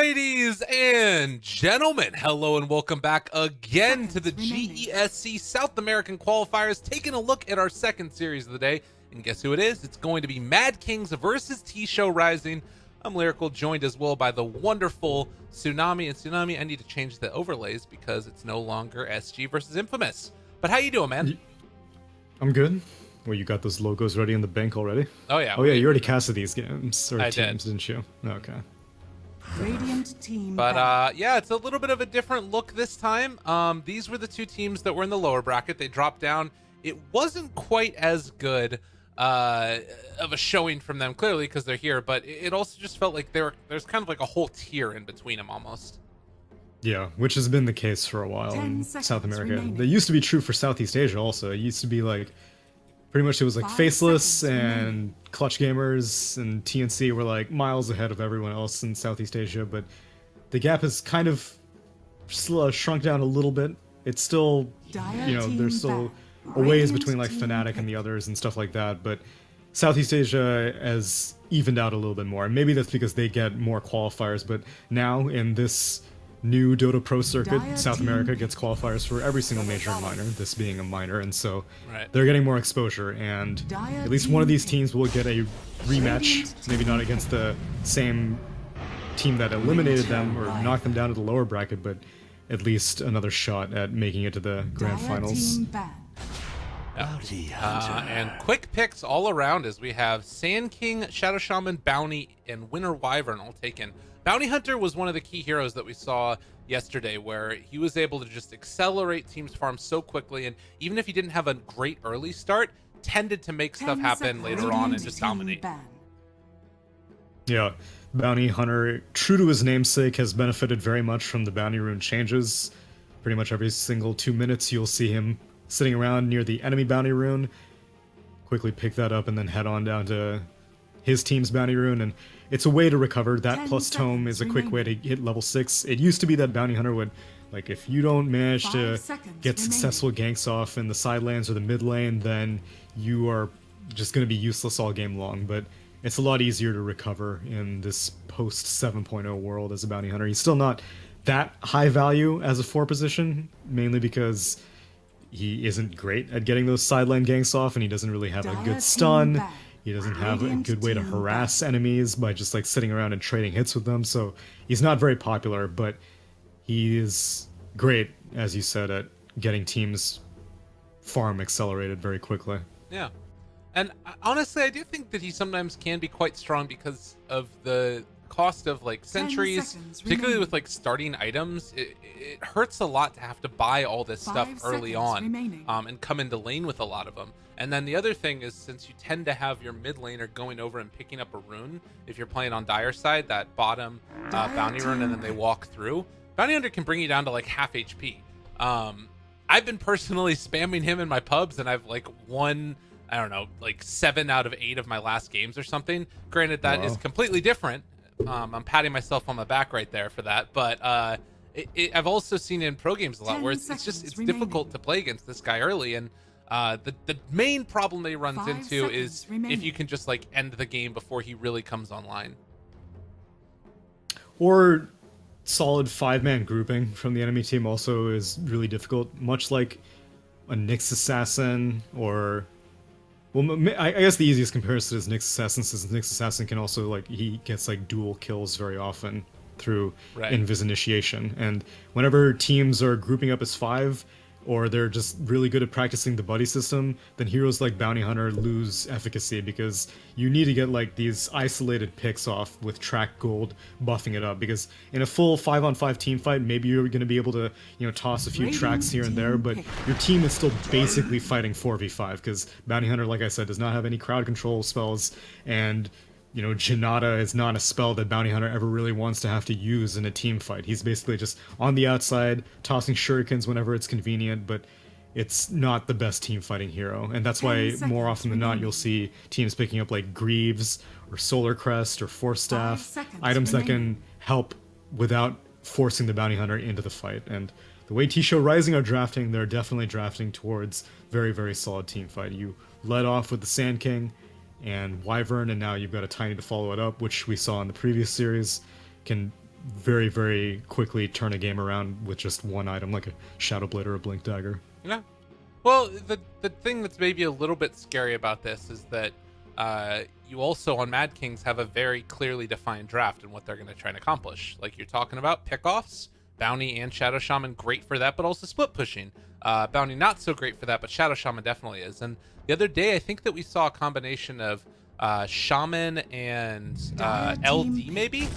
Ladies and gentlemen, hello and welcome back again to the GESC South American Qualifiers, taking a look at our second series of the day. And guess who it is? It's going to be Mad Kings versus Show.Rising. I'm Lyrical, joined as well by the wonderful Tsunami. And Tsunami, I need to change the overlays because it's no longer SG versus Infamous. But how you doing, man? I'm good. Well, you got those logos ready in the bank already? Oh yeah. Oh yeah, you already casted these games or I teams, did. Didn't you? Okay. Radiant team. But yeah, it's a little bit of a different look this time. These were the two teams that were in the lower bracket. They dropped down. It wasn't quite as good of a showing from them, clearly, because they're here, but it also just felt like there's kind of like a whole tier in between them almost. Yeah, which has been the case for a while in South America. That used to be true for Southeast Asia also. It used to be like, pretty much it was like Faceless and Clutch Gamers and TNC were like miles ahead of everyone else in Southeast Asia, but the gap has kind of shrunk down a little bit. It's still, you know, there's still a ways between like Fnatic and the others and stuff like that, but Southeast Asia has evened out a little bit more. And maybe that's because they get more qualifiers, but now in this new Dota Pro circuit, South America gets qualifiers for every single major and minor, this being a minor, and so they're getting more exposure, and at least one of these teams will get a rematch, maybe not against the same team that eliminated them or knocked them down to the lower bracket, but at least another shot at making it to the grand finals. And quick picks all around as we have Sand King, Shadow Shaman, Bounty, and Winter Wyvern all taken. Bounty Hunter was one of the key heroes that we saw yesterday, where he was able to just accelerate teams' farms so quickly, and even if he didn't have a great early start, tended to make stuff happen later on and just dominate. Yeah, Bounty Hunter, true to his namesake, has benefited very much from the bounty rune changes. Pretty much every single 2 minutes you'll see him sitting around near the enemy bounty rune, quickly pick that up and then head on down to his team's bounty rune, and it's a way to recover. That plus tome is a quick way to hit level 6. It used to be that Bounty Hunter would, like, if you don't manage to get successful ganks off in the side lanes or the mid lane, then you are just going to be useless all game long, but it's a lot easier to recover in this post 7.0 world as a Bounty Hunter. He's still not that high value as a 4 position, mainly because he isn't great at getting those side lane ganks off, and he doesn't really have a good stun. He doesn't have a good way to harass enemies by just like sitting around and trading hits with them, so he's not very popular, but he is great, as you said, at getting teams farm accelerated very quickly. Yeah. And honestly, I do think that he sometimes can be quite strong because of the cost of like sentries, particularly with like starting items. It hurts a lot to have to buy all this stuff early on and come into lane with a lot of them. And then the other thing is, since you tend to have your mid laner going over and picking up a rune, if you're playing on Dire side, that bottom bounty rune, and then they walk through, Bounty Hunter can bring you down to like half HP. I've been personally spamming him in my pubs, and I've like won, I don't know, like 7 out of 8 of my last games or something. Granted, that is completely different. I'm patting myself on the back right there for that, but I've also seen it in pro games a lot where it's difficult to play against this guy early, and the main problem that he runs into is if you can just like end the game before he really comes online. Or solid 5-man grouping from the enemy team also is really difficult, much like a Nyx Assassin or... Well, I guess the easiest comparison is Nyx Assassin, since Nyx Assassin can also, like, he gets, like, dual kills very often through Invis Initiation. And whenever teams are grouping up as 5, or they're just really good at practicing the buddy system, then heroes like Bounty Hunter lose efficacy, because you need to get, like, these isolated picks off with track gold buffing it up, because in a full 5-on-5 team fight, maybe you're going to be able to, you know, toss a few tracks here and there, but your team is still basically fighting 4v5, because Bounty Hunter, like I said, does not have any crowd control spells, and you know, Janata is not a spell that Bounty Hunter ever really wants to have to use in a team fight. He's basically just on the outside, tossing shurikens whenever it's convenient, but it's not the best team fighting hero. And that's why more often than not you'll see teams picking up like Greaves or Solar Crest or Force Staff, items that can help without forcing the Bounty Hunter into the fight. And the way Show.Rising are drafting, they're definitely drafting towards very, very solid team fight. You led off with the Sand King and Wyvern, and now you've got a Tiny to follow it up, which we saw in the previous series, can very, very quickly turn a game around with just one item, like a Shadow Blade or a Blink Dagger. Yeah. Well, the thing that's maybe a little bit scary about this is that you also on Mad Kings have a very clearly defined draft and what they're going to try and accomplish. Like you're talking about pickoffs, Bounty and Shadow Shaman great for that, but also split pushing. Bounty not so great for that, but Shadow Shaman definitely is. And the other day, I think that we saw a combination of Shaman and LD maybe,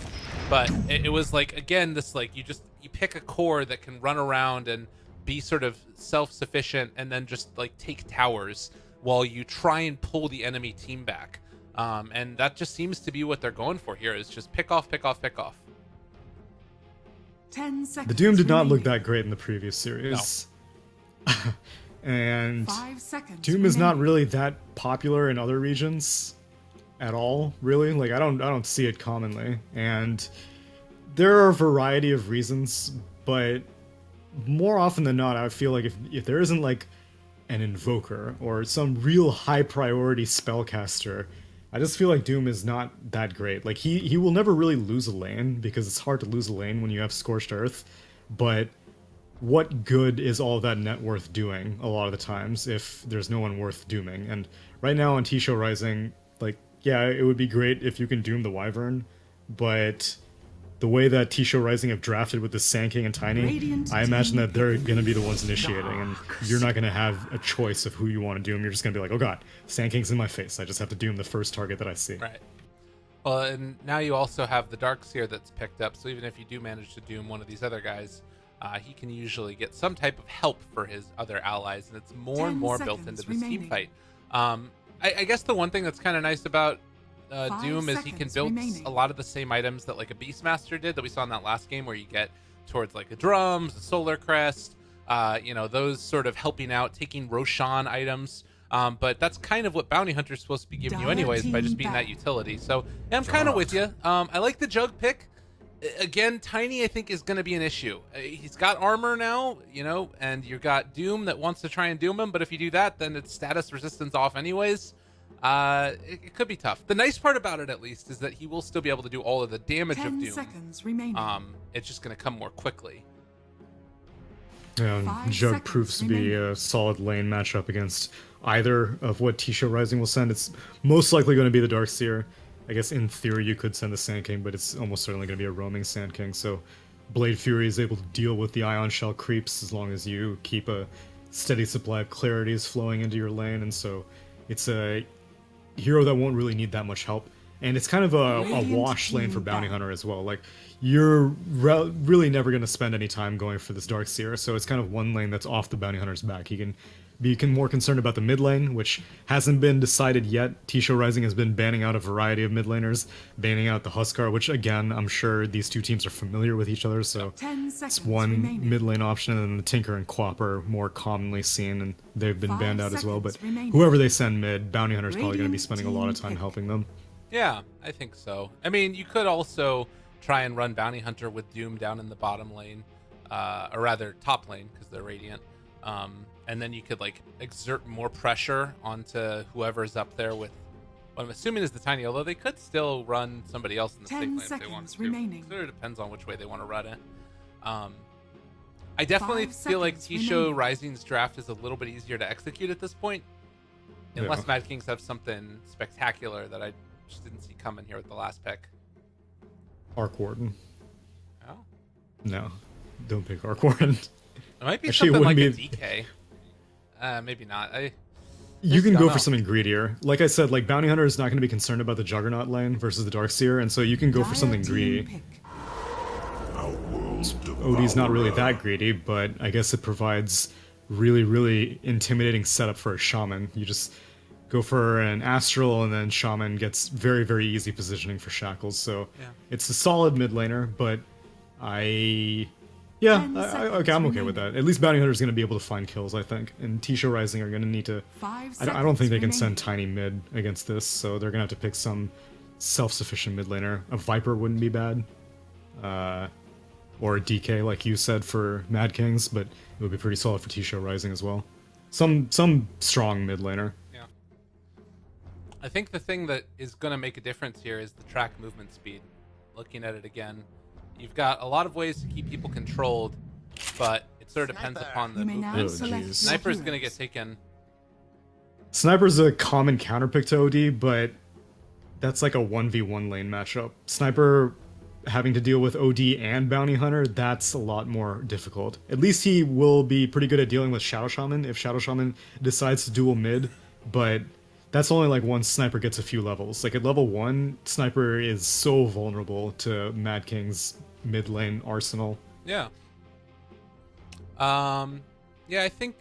but it was like, again, this like you pick a core that can run around and be sort of self-sufficient and then just like take towers while you try and pull the enemy team back. And that just seems to be what they're going for here, is just pick off, pick off, pick off. 10 seconds. The Doom did not look remaining. that great in the previous series. No. And 5 seconds. Doom is not remaining. really that popular in other regions at all, really. Like I don't see it commonly. And there are a variety of reasons, but more often than not, I feel like if there isn't like an invoker or some real high priority spellcaster, I just feel like Doom is not that great. Like he will never really lose a lane because it's hard to lose a lane when you have Scorched Earth, but what good is all that net worth doing a lot of the times if there's no one worth dooming? And right now on Show.Rising, like, yeah, it would be great if you can doom the Wyvern, but the way that Show.Rising have drafted with the Sand King and Tiny, Radiant I imagine team that they're going to be the ones initiating, and you're not going to have a choice of who you want to doom. You're just going to be like, oh god, Sand King's in my face. I just have to doom the first target that I see. Right. Well, and now you also have the Darkseer that's picked up, so even if you do manage to doom one of these other guys, he can usually get some type of help for his other allies, and it's more and 10 more built seconds into this team remaining. fight. I guess the one thing that's kind of nice about 5 Doom is he can seconds build remaining. a lot of the same items that like a Beastmaster did that we saw in that last game, where you get towards like the drums, the Solar Crest, those sort of helping out, taking Roshan items. But that's kind of what Bounty Hunter's supposed to be giving you Dire anyways, by team just being that back. utility. So yeah, I'm kind of with you. I like the Jug pick. Again, Tiny I think is going to be an issue. He's got armor now, and you've got Doom that wants to try and doom him, but if you do that, then it's status resistance off anyways. It could be tough. The nice part about it, at least, is that he will still be able to do all of the damage of 10 Doom. seconds remaining. It's just going to come more quickly. Yeah, and 5 Jug seconds proves to be remaining. a solid lane matchup against either of what Show.Rising will send. It's most likely going to be the Darkseer. I guess in theory you could send the Sand King, but it's almost certainly going to be a roaming Sand King, so Blade Fury is able to deal with the Ion Shell creeps as long as you keep a steady supply of clarities flowing into your lane, and so it's a hero that won't really need that much help. And it's kind of a Radiant wash lane for team Bounty back. Hunter as well. Like, you're really never going to spend any time going for this Darkseer, so it's kind of one lane that's off the Bounty Hunter's back. He can be more concerned about the mid lane, which hasn't been decided yet. Show.Rising has been banning out a variety of mid laners, banning out the Huskar, which again, I'm sure these two teams are familiar with each other, so 10 seconds it's one remaining. mid lane option, and then the Tinker and Quap are more commonly seen, and they've been 5 banned out as well. But seconds remaining. whoever they send mid, Bounty Hunter's probably going to be Radiant spending a lot of team time pick. helping them. Yeah, I think so. I mean, you could also try and run Bounty Hunter with Doom down in the bottom lane, or rather top lane, because they're Radiant. And then you could like exert more pressure onto whoever's up there with what I'm assuming is the Tiny, although they could still run somebody else in the 10 safe lane if they wanted seconds to. remaining. It sort of depends on which way they want to run it. I definitely 5 feel like seconds Show remaining. Rising's draft is a little bit easier to execute at this point. Unless Yeah. Mad Kings have something spectacular that I just didn't see coming here with the last pick. Arc Warden. Oh. No, don't pick Arc Warden. It might be Actually, it something like wouldn't a DK. Maybe not. You Just can don't go know. for something greedier. Like I said, like Bounty Hunter is not going to be concerned about the Juggernaut lane versus the Darkseer, and so you can go for Dire something team greedy. pick. Odie's not really that greedy, but I guess it provides really, really intimidating setup for a Shaman. You just go for an Astral, and then Shaman gets very, very easy positioning for Shackles, so Yeah. it's a solid mid laner, but okay, 10 I'm okay with seconds that. At least Bounty Hunter's going to be able to find kills, I think, and Show.Rising are going to need to... 5 I don't think they can seconds send Tiny mid against this, so they're going to have to pick some self-sufficient mid laner. A Viper wouldn't be bad. Or a DK, like you said, for Mad Kings, but it would be pretty solid for Show.Rising as well. Some strong mid laner. Yeah. I think the thing that is going to make a difference here is the track movement speed. Looking at it again, You've got a lot of ways to keep people controlled, but it sort of depends upon the You may now movement. select your Sniper's gonna heroes. get taken. Sniper's a common counterpick to OD, but that's like a 1v1 lane matchup. Sniper having to deal with OD and Bounty Hunter, that's a lot more difficult. At least he will be pretty good at dealing with Shadow Shaman if Shadow Shaman decides to duel mid, but that's only like once Sniper gets a few levels. Like at level 1, Sniper is so vulnerable to Mad King's mid lane arsenal. Yeah. Yeah, I think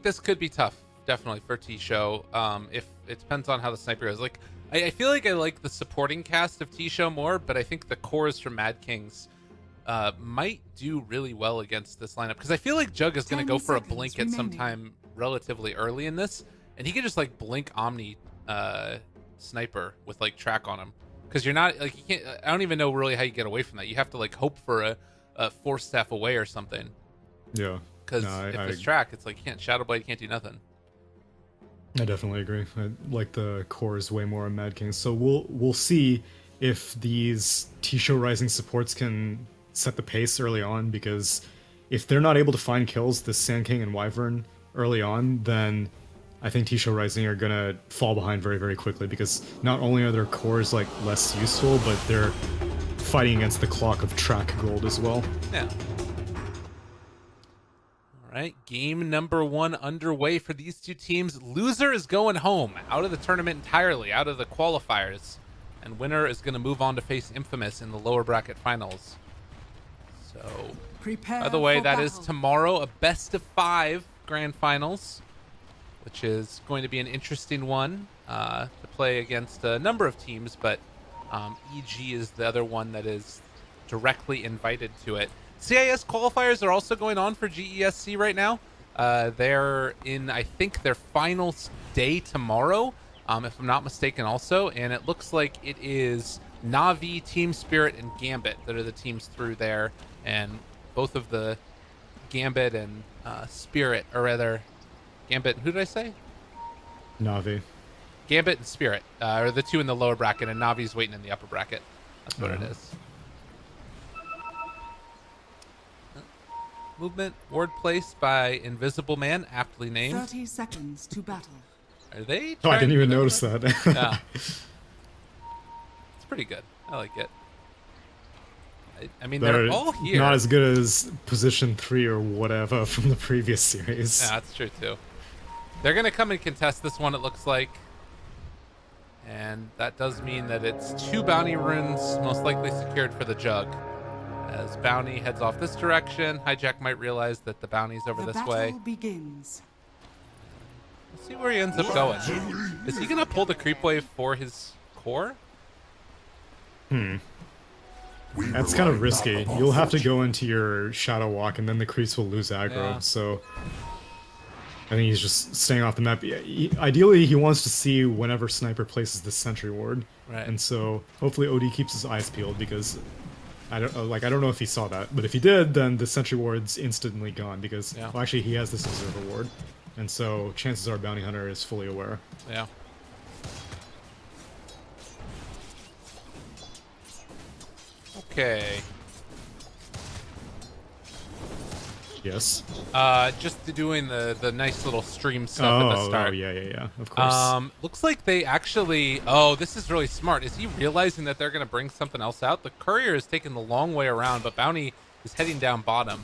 this could be tough, definitely for T-Show. If it depends on how the sniper goes. Like, I feel like I like the supporting cast of T-Show more, but I think the cores from Mad Kings might do really well against this lineup, because I feel like Jug is going to 10 go for a seconds blink at some time relatively early in this, and he could just like blink Omni sniper with like track on him, because you're not like, you can't. I don't even know really how you get away from that. You have to like hope for a force staff away or something. Yeah. Because No, if it's track, it's like you can't Shadow Blade, you can't do nothing. I definitely agree. I like the cores way more on Mad King. So we'll see if these Show.Rising supports can set the pace early on, because if they're not able to find kills, the Sand King and Wyvern early on, then I think Show.Rising are gonna fall behind very, very quickly, because not only are their cores like less useful, but they're fighting against the clock of track gold as well. Yeah. All right, game number 1 underway for these two teams. Loser is going home, out of the tournament entirely, out of the qualifiers, and winner is going to move on to face Infamous in the lower bracket finals. So, Prepare by the way, for that battle. is tomorrow, a best of 5 grand finals, which is going to be an interesting one to play against a number of teams, but EG is the other one that is directly invited to it. CIS qualifiers are also going on for GESC right now. They're in, I think, their final day tomorrow, if I'm not mistaken also, and it looks like it is Na'Vi, Team Spirit, and Gambit that are the teams through there, and both of the Gambit and Spirit, or rather, Gambit, who did I say? Na'Vi. Gambit and Spirit are the two in the lower bracket, and Navi's waiting in the upper bracket. That's what it is. Movement, ward placed by Invisible Man, aptly named. 30 seconds to battle. Are they? Oh, I trying didn't even to- notice that. Yeah. It's pretty good. I like it. I mean, they're all here. Not as good as Position 3 or whatever from the previous series. Yeah, that's true too. They're going to come and contest this one, it looks like. And that does mean that it's 2 bounty runes most likely secured for the Jug. As Bounty heads off this direction, Hijack might realize that the bounty's over The this battle way. begins. Let's see where he ends up going. Is he going to pull the creep wave for his core? That's kind of risky. You'll have to go into your Shadow Walk, and then the creeps will lose aggro, Yeah. so I think he's just staying off the map. Ideally, he wants to see whenever Sniper places the Sentry Ward, Right. and so hopefully OD keeps his eyes peeled, because I don't know if he saw that, but if he did, then the Sentry Ward's instantly gone, because Yeah. well, actually he has this Observer Ward, and so chances are Bounty Hunter is fully aware. Yeah. Okay. Yes. Just doing the nice little stream stuff at the start. Oh, yeah, of course. Looks like they actually. Oh, this is really smart. Is he realizing that they're going to bring something else out? The courier is taking the long way around, but Bounty is heading down bottom.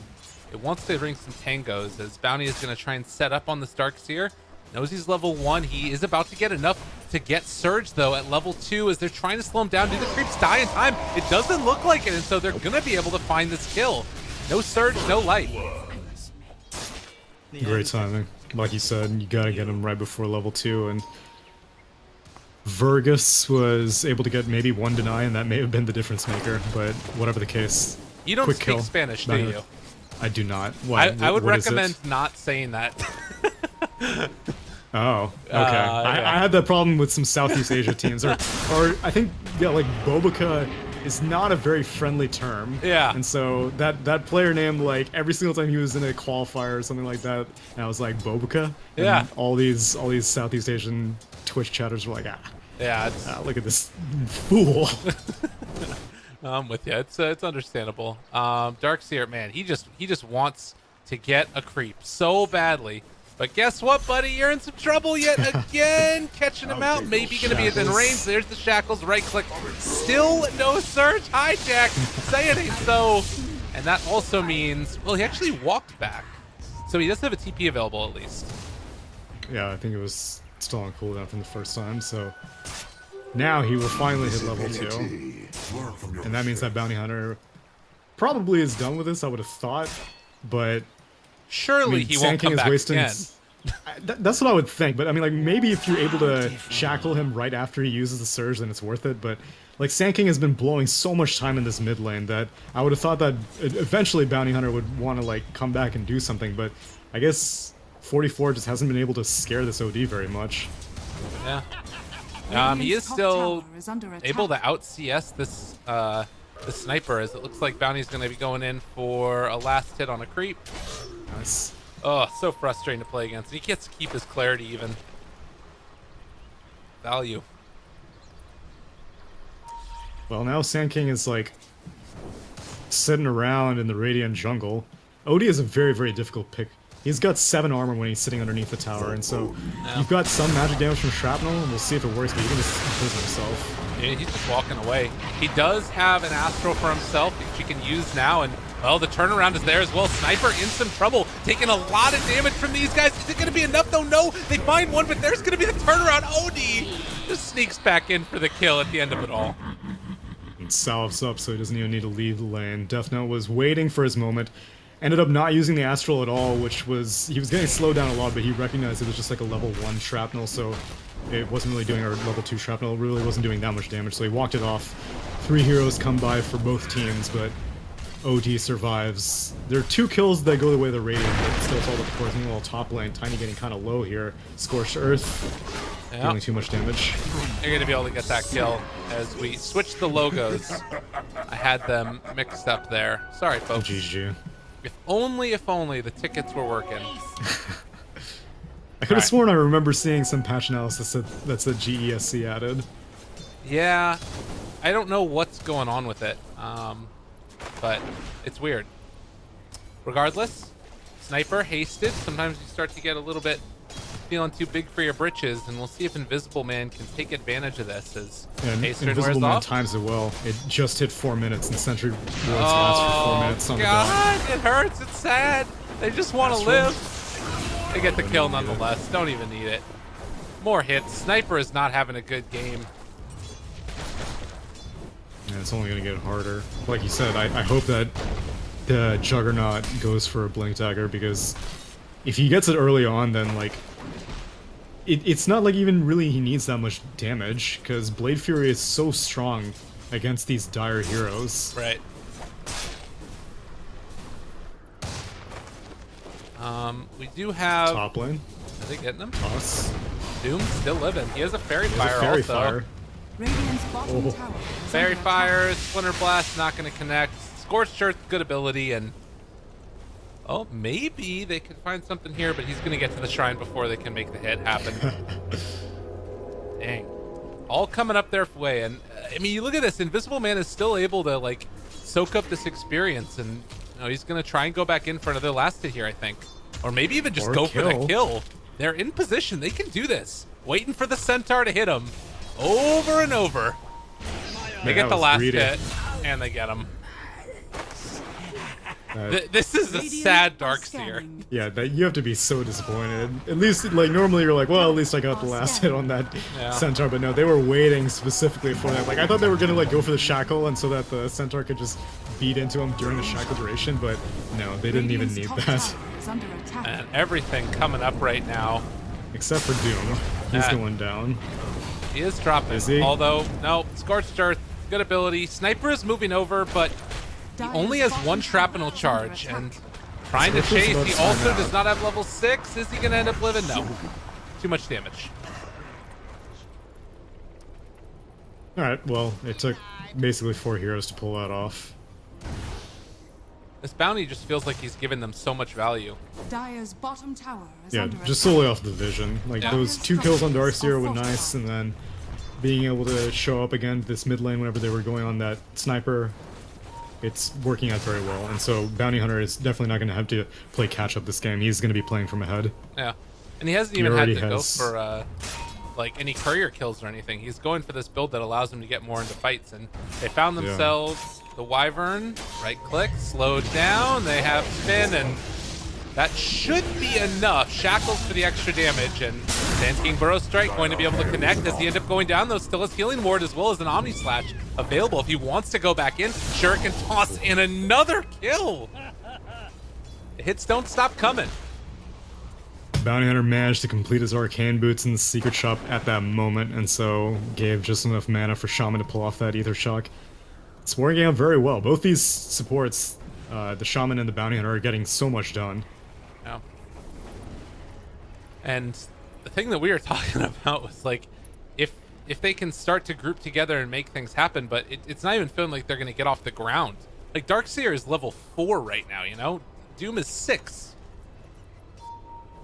It wants to bring some tangos, as Bounty is going to try and set up on this Darkseer. Knows he's level 1. He is about to get enough to get Surge, though, at level 2, as they're trying to slow him down. Do the creeps die in time? It doesn't look like it, and so they're going to be able to find this kill. No Surge, no light. Great timing. Like you said, you gotta get him right before level 2, and Vergus was able to get maybe 1 deny, and that may have been the difference maker, but whatever the case. You don't quick speak kill. Spanish, do you? I do not. I would what is it? recommend not saying that. Oh, okay. yeah. I had that problem with some Southeast Asia teams, or I think, yeah, like Bobica is not a very friendly term. Yeah. And so that player name, like every single time he was in a qualifier or something like that, and I was like Bobica. And Yeah. All these Southeast Asian Twitch chatters were like, Yeah, look at this fool. I'm with you. It's understandable. Darkseer, man, he just wants to get a creep so badly. But guess what, buddy? You're in some trouble yet again. Catching him out. Maybe going to be within range. There's the shackles. Right click. Still no surge. Hijack. Say it ain't so. And that also means, well, he actually walked back. So he does have a TP available at least. Yeah, I think it was still on cooldown from the first time, so now he will finally hit level 2. And that means that Bounty Hunter probably is done with this, I would have thought, but surely I mean, he won't come back again. That's what I would think, but I mean, like, maybe if you're able to shackle him right after he uses the surge, then it's worth it, but like, Sand King has been blowing so much time in this mid lane that I would have thought that eventually Bounty Hunter would want to, like, come back and do something, but I guess 44 just hasn't been able to scare this OD very much. Yeah. He is still able to out CS this the sniper, as it looks like Bounty's going to be going in for a last hit on a creep. Nice. Oh, so frustrating to play against. He gets to keep his clarity even. Value. Well, now Sand King is, like, sitting around in the Radiant jungle. OD is a very, very difficult pick. He's got 7 armor when he's sitting underneath the tower, and so you've got some magic damage from Shrapnel, and we'll see if it works, but he can just imprison himself. Yeah, he's just walking away. He does have an Astral for himself, which he can use now, and, well, the turnaround is there as well. Sniper in some trouble, taking a lot of damage from these guys. Is it going to be enough, though? No, they find one, but there's going to be the turnaround. OD just sneaks back in for the kill at the end of it all. And salves up, so he doesn't even need to leave the lane. Death Note was waiting for his moment. Ended up not using the Astral at all, which was... He was getting slowed down a lot, but he recognized it was just like a level 1 Shrapnel, so it wasn't really doing... Or level 2 Shrapnel, it really wasn't doing that much damage, so he walked it off. 3 heroes come by for both teams, but OD survives. There are 2 kills that go the way of the Radiant, but still it's all the course. Meanwhile, top lane, Tiny getting kind of low here. Scorched Earth, dealing too much damage. You're going to be able to get that kill as we switch the logos. I had them mixed up there. Sorry, folks. GG. If only the tickets were working. I could have sworn I remember seeing some patch analysis that said GESC added. Yeah, I don't know what's going on with it, but it's weird. Regardless, Sniper hasted. Sometimes you start to get a little bit feeling too big for your britches, and we'll see if Invisible Man can take advantage of this as Invisible Man times it well. It just hit 4 minutes, and Sentry Wards lasts for 4 minutes on the dot. God, it hurts. It's sad. They just want to live. They get the kill nonetheless. Don't even need it. More hits. Sniper is not having a good game. Yeah, it's only going to get harder. Like you said, I hope that the Juggernaut goes for a Blink Dagger, because if he gets it early on, then, like, it's not like even really he needs that much damage, because Blade Fury is so strong against these dire heroes. Right. We do have... Top lane. Are they getting him? Toss. Doom still living. He has a Fairy He Fire has a Fairy also. Fire. Radiant's bottom Oh. tower is Fairy under Fire, attack. Splinter Blast, not going to connect. Scorched Earth, good ability, and... Oh, maybe they can find something here, but he's going to get to the shrine before they can make the hit happen. Dang. All coming up their way, and I mean, you look at this, Invisible Man is still able to, like, soak up this experience, and you know, he's going to try and go back in for another last hit here, I think. Or maybe even just go for the kill. They're in position. They can do this. Waiting for the Centaur to hit him over and over. They get the last hit, and they get him. This is a sad Darkseer. Yeah, that you have to be so disappointed. At least, like, normally you're like, well, at least I got the last hit on that Centaur, but no, they were waiting specifically for that. Like, I thought they were gonna, like, go for the Shackle, and so that the Centaur could just beat into him during the Shackle duration, but no, they didn't even need that. And everything coming up right now. Except for Doom. He's going down. He is dropping. Is he? Although, no, Scorched Earth, good ability. Sniper is moving over, but he only has 1 shrapnel charge, and trying to chase. He also does not have level 6. Is he going to end up living? No. Too much damage. Alright, well, it took basically 4 heroes to pull that off. This bounty just feels like he's giving them so much value. Dire's bottom tower is Yeah, under just attack. solely off the vision. Like, those 2 kills on Darkseer were nice, and then being able to show up again this mid lane whenever they were going on that sniper, it's working out very well. And so Bounty Hunter is definitely not going to have to play catch up this game. He's going to be playing from ahead. Yeah, and he hasn't even had to go for like any courier kills or anything. He's going for this build that allows him to get more into fights, and they found themselves the Wyvern. Right click, slowed down. They have spin, and that should be enough. Shackles for the extra damage, and Sand King Burrow Strike going to be able to connect as he ends up going down, though still has Healing Ward as well as an Omni Slash available if he wants to go back in. Shuriken Toss and another kill. The hits don't stop coming. Bounty Hunter managed to complete his Arcane Boots in the Secret Shop at that moment, and so gave just enough mana for Shaman to pull off that Ether Shock. It's working out very well. Both these supports, the Shaman and the Bounty Hunter, are getting so much done. Yeah. And the thing that we were talking about was like, if they can start to group together and make things happen, but it's not even feeling like they're going to get off the ground. Like Darkseer is level 4 right now, you know? Doom is 6.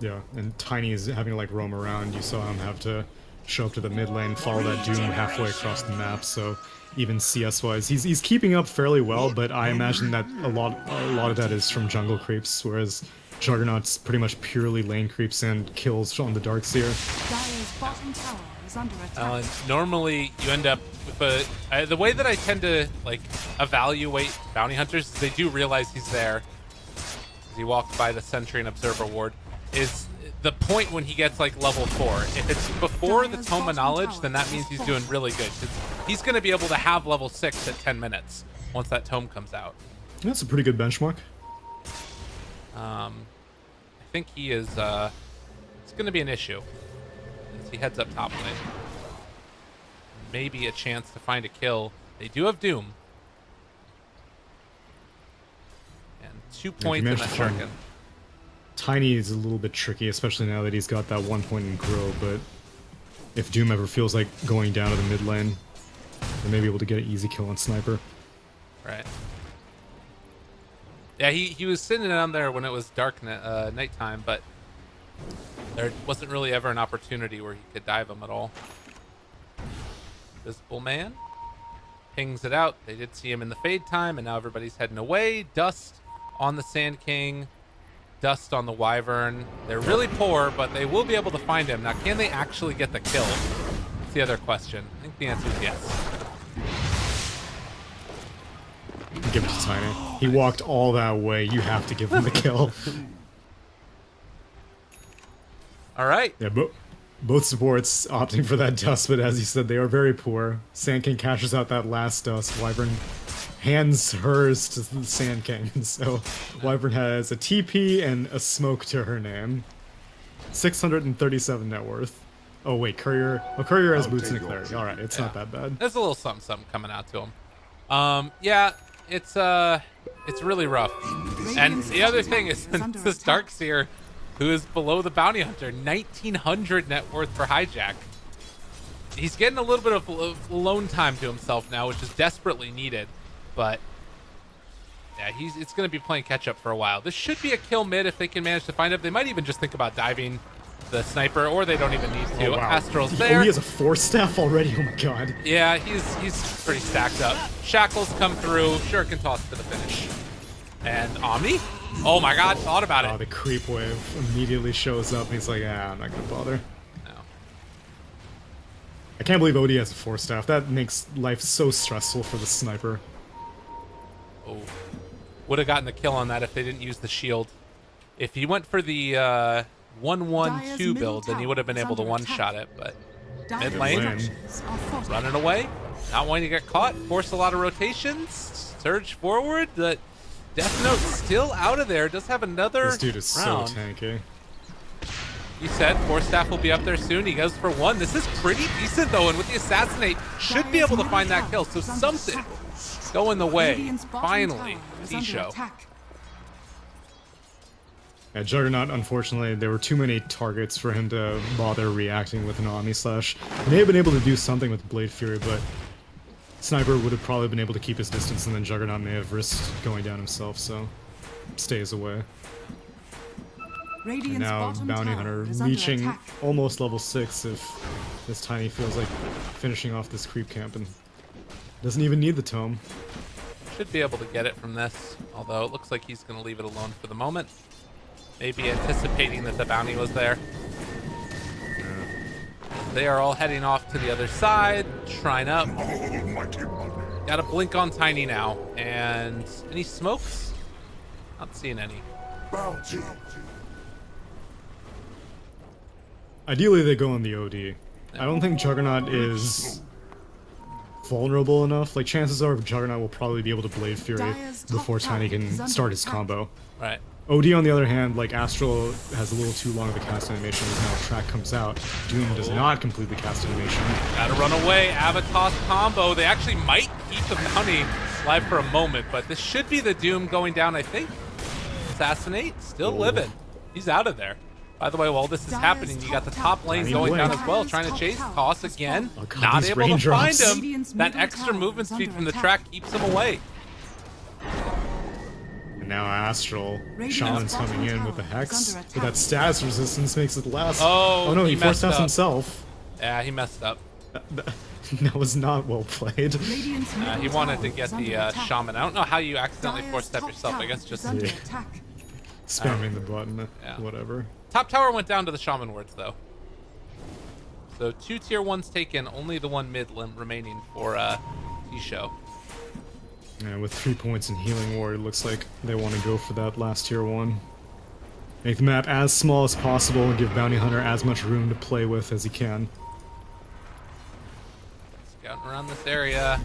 Yeah, and Tiny is having to like roam around. You saw him have to show up to the mid lane, follow that Doom halfway across the map. So even CS-wise, he's keeping up fairly well. But I imagine that a lot of that is from jungle creeps, whereas Juggernaut's pretty much purely lane creeps and kills on the Darkseer. Dire's bottom tower is under attack. Normally you end up with the way that I tend to like evaluate bounty hunters is they do realize he's there. As he walks by the Sentry and Observer ward. Is the point when he gets like level 4. If it's before the Tome of Knowledge, then that means he's doing really good. He's going to be able to have level 6 at 10 minutes once that Tome comes out. That's a pretty good benchmark. I think he is, it's going to be an issue as he heads up top lane. Maybe a chance to find a kill. They do have Doom. And 2 points in that Shuriken. Tiny is a little bit tricky, especially now that he's got that 1 point in Grow, but if Doom ever feels like going down to the mid lane, they may be able to get an easy kill on Sniper. Right. Yeah, he was sitting down there when it was dark nighttime, but there wasn't really ever an opportunity where he could dive him at all. Visible Man pings it out. They did see him in the fade time, and now everybody's heading away. Dust on the Sand King. Dust on the Wyvern. They're really poor, but they will be able to find him. Now, can they actually get the kill? That's the other question. I think the answer is yes. Give it to Tiny. He walked all that way. You have to give him the kill. All right. Yeah, both supports opting for that Dust, but as you said, they are very poor. Sand King cashes out that last Dust. Wyvern hands hers to the Sand King. So Wyvern has a TP and a smoke to her name. 637 net worth. Oh wait, Courier. Oh, Courier has boots and clarity. All right, it's not that bad. There's a little something coming out to him. Yeah, it's really rough. And the other thing is this Darkseer, who is below the Bounty Hunter, 1900 net worth for Hijack. He's getting a little bit of alone time to himself now, which is desperately needed. But yeah, it's going to be playing catch up for a while. This should be a kill mid if they can manage to find him. They might even just think about diving the sniper, or they don't even need to. Oh, wow. Astral's there. Oh, he has a 4-staff already. Oh my god. Yeah, he's pretty stacked up. Shackles come through. Shuriken Toss to the finish. And Omni? Oh my god, thought about it. Oh, the creep wave immediately shows up and he's like, I'm not gonna bother. No. I can't believe Odie has a 4-staff. That makes life so stressful for the sniper. Oh. Would have gotten the kill on that if they didn't use the shield. If he went for the 1-1-2 build, then he would have been able to one-shot it, but mid lane, running away, not wanting to get caught, force a lot of rotations, surge forward. The Death Note still out of there. Does have another This dude is round. so tanky. He said Force Staff will be up there soon. He goes for 1. This is pretty decent though, and with the Assassinate, should be able to find that kill. So something going the way. Finally, D-Show. Yeah, Juggernaut, unfortunately, there were too many targets for him to bother reacting with an Omni Slash. He may have been able to do something with Blade Fury, but Sniper would have probably been able to keep his distance, and then Juggernaut may have risked going down himself, so stays away. And Radiant's now bottom Bounty tower Hunter is under reaching attack. almost level 6 if this Tiny feels like finishing off this creep camp and doesn't even need the tome. Should be able to get it from this, although it looks like he's going to leave it alone for the moment. Maybe anticipating that the bounty was there. They are all heading off to the other side. Shrine up. Got a blink on Tiny now. And any smokes? Not seeing any. Ideally, they go on the OD. I don't think Juggernaut is vulnerable enough. Like, chances are Juggernaut will probably be able to Blade Fury Dire's top before tower Tiny can is under start his attack. combo. Right. OD, on the other hand, like, Astral has a little too long of a cast animation, and now Track comes out. Doom does not complete the cast animation. Gotta run away. Avatos combo. They actually might keep the bounty alive for a moment, but this should be the Doom going down, I think. Assassinate. Still living. He's out of there. By the way, while this is happening, you got the top lane Tiny going down blink. as well, trying to chase Toss again. Oh God, Not these able to find raindrops. him. Radiant's That middle extra tower movement is speed under from the attack. track keeps him away. And now Astral, Radiant's Shaman's bottom coming in tower with the is Hex, under but that attack. status resistance makes it last. Oh, no, he he forced messed out up. himself. Yeah, he messed up. That was not well played. Radiant's He middle wanted tower to get is under the attack. Shaman. I don't know how you accidentally Dire's force step top yourself. I tower guess is just under Yeah. attack. Spamming the button, Yeah. whatever. top tower went down to the Shaman wards though. So 2 tier 1s taken, only the one mid limb remaining for T-Show. And with 3 points in Healing Ward, it looks like they want to go for that last tier 1. Make the map as small as possible and give Bounty Hunter as much room to play with as he can. Scouting around this area.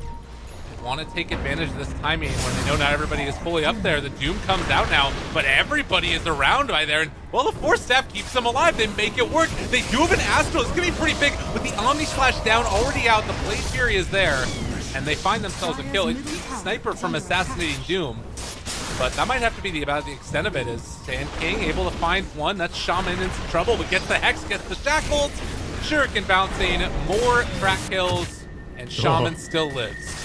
Want to take advantage of this timing when they know not everybody is fully up there. The Doom comes out now, but everybody is around by there. And, well, the Force Staff keeps them alive. They make it work. They do have an Astral. It's going to be pretty big. With the Omni Slash down, already out, the Blade Fury is there. And they find themselves a kill. It's the Sniper from assassinating Doom. But that might have to be about the extent of it. Is Sand King able to find one? That's Shaman in some trouble, but gets the Hex, gets the Shackles. Shuriken bouncing, more track kills, and Shaman still lives.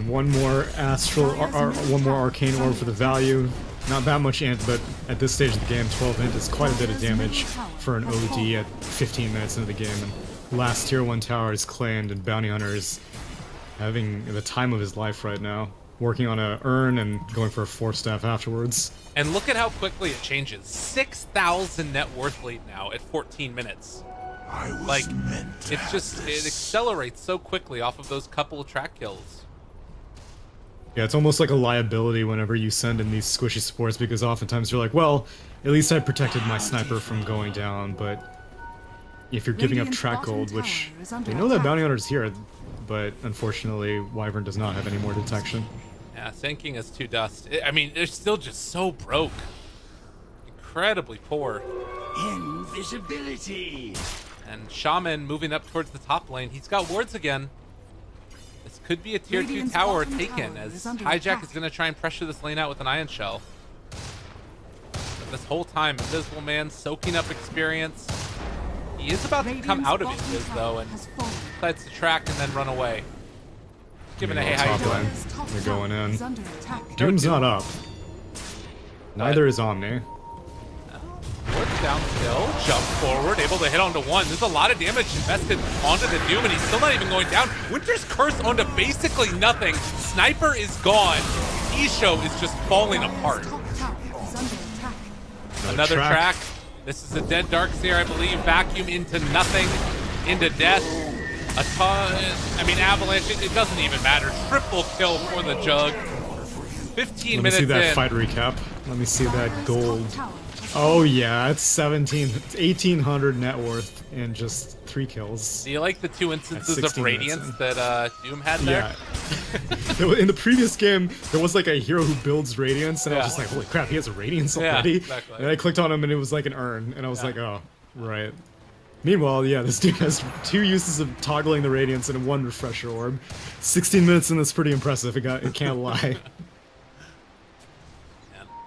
One more Astral, one more Arcane Orb for the value. Not that much int, but at this stage of the game, 12 int is quite a bit of damage for an OD at 15 minutes into the game. And last tier 1 tower is claimed, and Bounty Hunter is having the time of his life right now. Working on a urn and going for a Force Staff afterwards. And look at how quickly it changes. 6,000 net worth lead now at 14 minutes. Like, it accelerates so quickly off of those couple of track kills. Yeah, it's almost like a liability whenever you send in these squishy supports, because oftentimes you're like, well, at least I protected my sniper from going down, but if you're giving up Radiant's track bottom gold, which tower is under they know that attack. Bounty Hunter's here, but unfortunately Wyvern does not have any more detection. Yeah, Sand King has 2 dust. I mean, they're still just so broke. Incredibly poor. Invisibility. And Shaman moving up towards the top lane. He's got wards again. This could be a tier 2 Radiant's tower bottom taken, tower as is under Hijack attack. is going to try and pressure this lane out with an Ion Shell. But this whole time, Invisible Man soaking up experience. He is about to come Radiant's out of bottom Invis, tower though, and has fallen. decides to track and then run away. Giving a hey, Meanwhile, how you top doing? lane. Dire's top They're tower going in. is under attack. Doom's not up. Neither is Omni. Wards down still, jump forward, able to hit onto one. There's a lot of damage invested onto the Doom, and he's still not even going down. Winter's Curse onto basically nothing. Sniper is gone. T-Show is just falling apart. Dire's top tower is under attack. Another track. This is a dead Darkseer, I believe. Vacuum into nothing, into death. Avalanche, it doesn't even matter. Triple kill for the Jug. 15 Let me minutes see that in. fight recap. Let me see that Dire's gold. top tower has Oh yeah, it's 1800 net worth and just 3 kills. Do you like the 2 instances of 16 minutes Radiance in. that Doom had there? Yeah. In the previous game, there was like a hero who builds Radiance, and I was Yeah. just like, holy crap, he has a Radiance Yeah, already? exactly. And I clicked on him, and it was like an urn, and I was like, oh, right. Meanwhile, yeah, this dude has 2 uses of toggling the Radiance and 1 refresher orb. 16 minutes in, that's pretty impressive, it can't lie.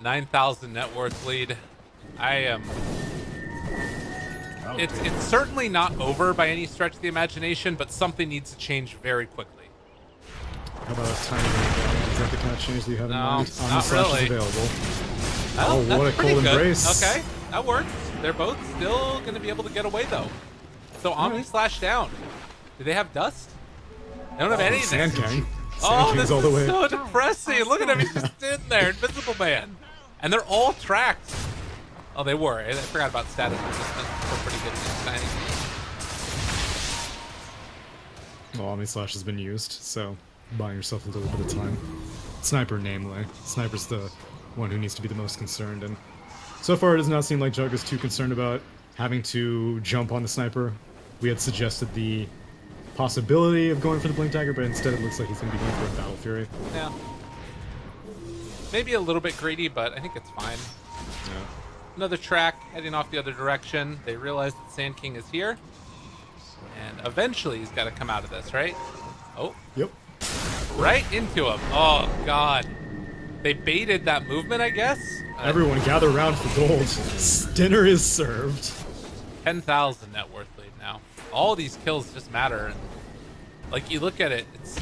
9,000 net worth lead. I am. It's certainly not over by any stretch of the imagination, but something needs to change very quickly. How about tiny Is that the kind of change that you have in No, mind? not Omnislash really. is available. Oh, that's what a pretty cold good. embrace. Okay, that works. They're both still going to be able to get away, though. So Omni slash down. Do they have dust? They don't have anything. Sand King. Oh, King's this all the way. is so depressing. Look at him. He's just sitting there, Invisible Man. And they're all tracked. Oh, they were. I forgot about status resistance. They're pretty good against Tiny. Well, Omni Slash has been used, so buying yourself a little bit of time. Sniper, namely. Sniper's the one who needs to be the most concerned, and so far it does not seem like Jug is too concerned about having to jump on the Sniper. We had suggested the possibility of going for the Blink Dagger, but instead it looks like he's going to be going for a Battle Fury. Yeah. Maybe a little bit greedy, but I think it's fine. Yeah. Another track heading off the other direction. They realize that Sand King is here. And eventually he's got to come out of this, right? Oh. Yep. Right into him. Oh, God. They baited that movement, I guess? Everyone gather around for gold. Dinner is served. 10,000 net worth lead now. All these kills just matter. And, like, you look at it, it's...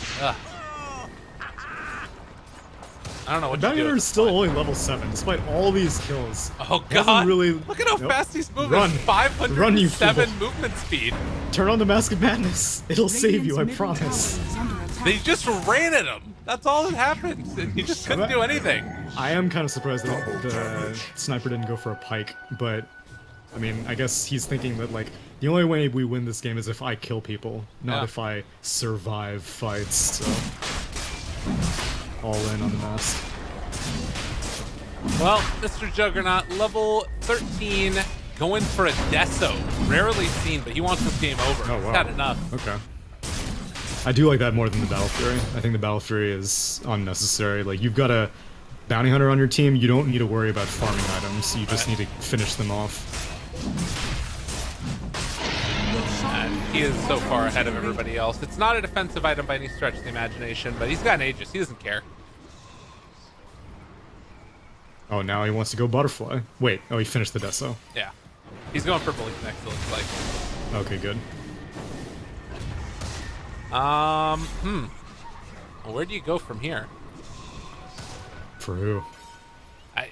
I don't know what to do. Bagger is still only level 7, despite all these kills. Oh, Doesn't God. Really... Look at how Nope. fast he's moving. Run. 507 fool. movement speed. Turn on the Mask of Madness. It'll save you, I Radiant's middle promise. tower is under attack. They just ran at him. That's all that happened. And he just couldn't do anything. I am kind of surprised that the Sniper didn't go for a pike, but I mean, I guess he's thinking that like the only way we win this game is if I kill people, not Yeah. if I survive fights. So all in on the mask. Well, Mr. Juggernaut, level 13, going for a Deso. Rarely seen, but he wants this game over. Oh, wow. He's had enough. Okay. I do like that more than the Battle Fury. I think the Battle Fury is unnecessary. Like, you've got a bounty hunter on your team, you don't need to worry about farming items. You just need to finish them off. And he is so far ahead of everybody else. It's not a defensive item by any stretch of the imagination, but he's got an Aegis. He doesn't care. Oh, now he wants to go Butterfly. Wait, oh, he finished the Deso. Yeah. He's going for Blink next, it looks like. Okay, good. Well, where do you go from here? For who?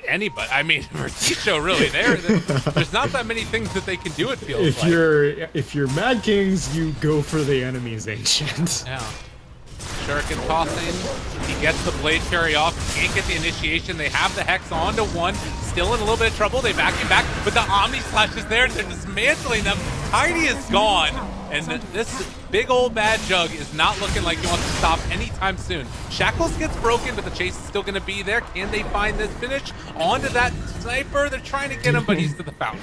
Anybody. I mean, for T-Show, really. There's not that many things that they can do, it feels like. If you're Mad Kings, you go for the enemy's Ancient. Yeah. Shuriken tossing. He gets the Blade Carry off. Can't get the initiation. They have the Hex onto one. Still in a little bit of trouble. They back him back. But the Omni Slash is there. They're dismantling them. Tiny is gone. And this big old bad Jug is not looking like he wants to stop anytime soon. Shackles gets broken, but the chase is still going to be there. Can they find this finish? Onto that Sniper. They're trying to get him, but he's to the fountain.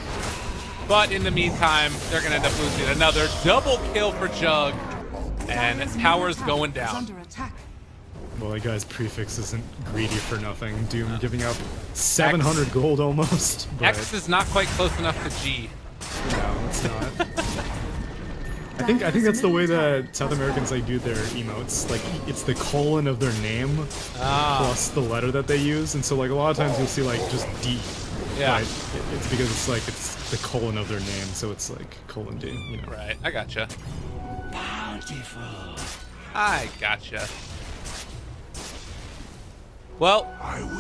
But in the meantime, they're going to end up losing another double kill for Jug. And tower's going down. Under attack. Well, that guy's prefix isn't greedy for nothing. Doom giving up 700 gold almost. But X is not quite close enough to G. no, it's not. I think that's the way that South Americans like do their emotes. Like it's the colon of their name plus the letter that they use, and so like a lot of times you'll see like just D. Yeah. But it's because it's the colon of their name, so it's like colon D. You know. Right, I gotcha. I gotcha. Well,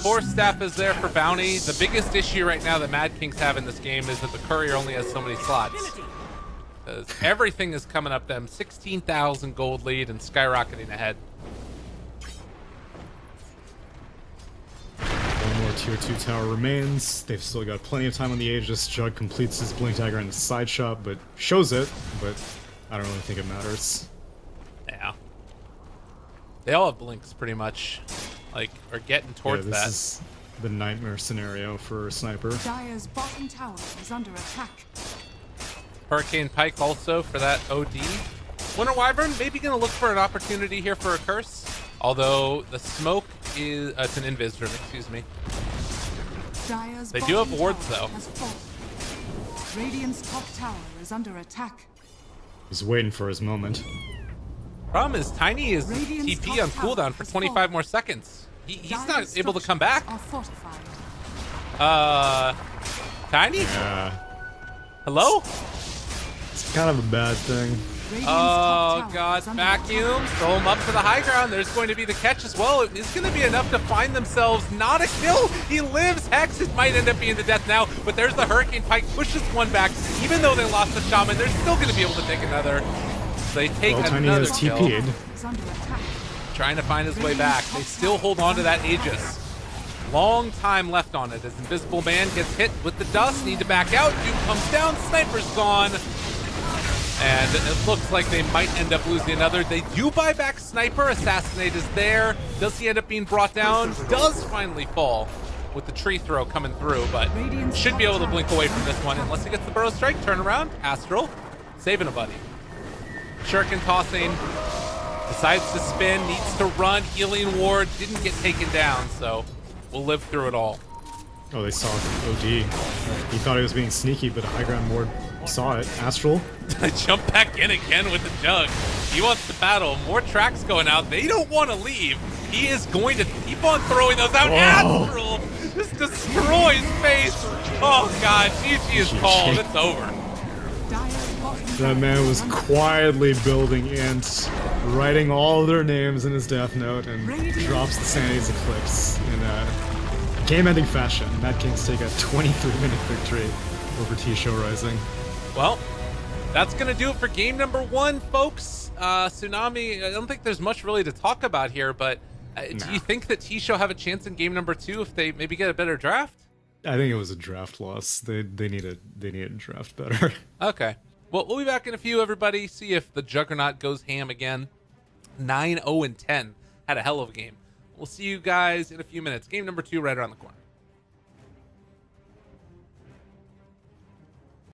Force Staff is there for bounty. The biggest issue right now that Mad Kings have in this game is that the courier only has so many slots. Because everything is coming up them. 16,000 gold lead and skyrocketing ahead. One more tier 2 tower remains. They've still got plenty of time on the Aegis. Jug completes his Blink Dagger in the side shot, but shows it, but I don't really think it matters. Yeah. They all have blinks pretty much. Like, are getting towards this that. is the nightmare scenario for Sniper. Dire's bottom tower is under attack. Hurricane Pike also for that OD. Winter Wyvern maybe going to look for an opportunity here for a curse. Although the smoke is... it's an invis room, excuse me. Dire's They do have bottom wards, tower though. has fallen. Radiant's top tower is under attack. He's waiting for his moment. Problem is, Tiny is Radiant's TP on top tower cooldown for has 25 fallen. more seconds. He's Dire's not able to come structures back. Are fortified. Tiny? Yeah, Hello? it's kind of a bad thing. Oh god, vacuum, throw him up to the high ground. There's going to be the catch as well. It's going to be enough to find themselves not a kill. He lives. Hex, it might end up being the death now, but there's the Hurricane Pike, pushes one back. Even though they lost the Shaman, they're still going to be able to take another. They take another kill. TP'd. Trying to find his way back. They still hold on to that Aegis. Long time left on it as Invisible Man gets hit with the dust. Need to back out. Doom comes down. Sniper's gone. And it looks like they might end up losing another. They do buy back Sniper. Assassinate is there. Does he end up being brought down? Does finally fall with the tree throw coming through, but should be able to blink away from this one unless he gets the Burrow Strike. Turn around. Astral. Saving a buddy. Shuriken tossing. Decides to spin. Needs to run. Healing Ward. Didn't get taken down, so we'll live through it all. Oh, they saw OD. He thought he was being sneaky, but High Ground Ward saw it. Astral. Jump back in again with the Jug. He wants to battle. More tracks going out. They don't want to leave. He is going to keep on throwing those out. Whoa. Astral just destroys face. Oh god, GG is called. It's over. That man was quietly building Int, writing all their names in his death note, and drops the Sanity's Eclipse in a game-ending fashion. Mad Kings take a 23-minute victory over Show.Rising. Well, that's going to do it for game number 1, folks. Tsunami, I don't think there's much really to talk about here, but do you think that Show have a chance in game number 2 if they maybe get a better draft? I think it was a draft loss. They needed to draft better. Okay. Well, we'll be back in a few, everybody. See if the Juggernaut goes ham again. 9-0-10. Had a hell of a game. We'll see you guys in a few minutes. Game number 2 right around the corner.